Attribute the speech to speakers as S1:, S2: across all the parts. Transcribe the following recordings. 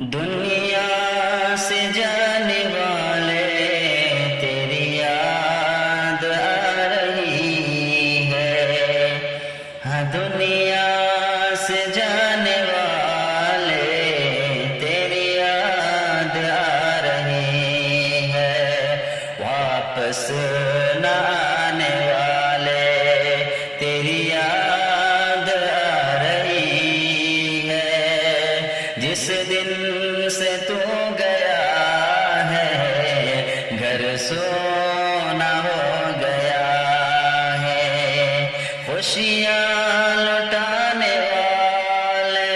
S1: دنیا سے جانے والے تیری یاد آ رہی ہے، ہاں دنیا سے جانے والے تیری یاد آ رہی ہے، واپس نہ آنے والے تیری یاد آ رہی ہے، جس دن سے تو گیا ہے گھر سونا ہو گیا ہے، خوشیاں لٹانے والے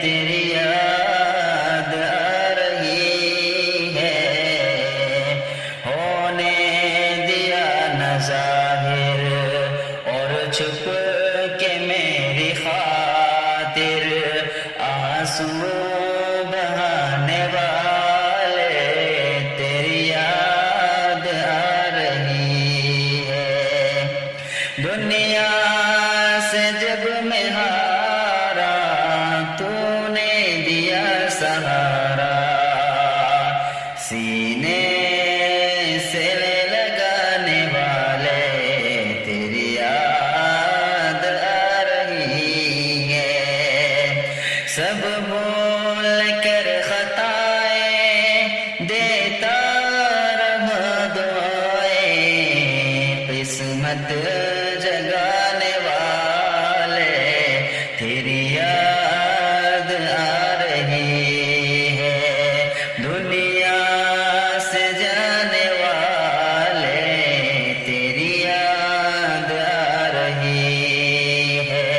S1: تیری یاد آ رہی ہے، ہونے دیا نہ ظاہر اور چھپ کے میری خاطر آنسو بہانے والے تیری یاد آ رہی ہے، دنیا سے جب میں ہارا تو نے دیا سہارا، سینے سے لگانے والے تیری یاد آ رہی ہے، سب بول کر خطائیں دیتا رہا دعائیں، قسمت جگانے والے تیری یاد آ رہی ہے، دنیا سے جانے والے تیری یاد آ رہی ہے،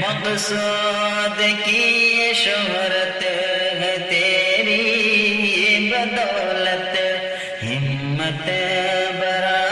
S1: مقصود کی یہ شہرت ہے تیری بدولت، ہمت برا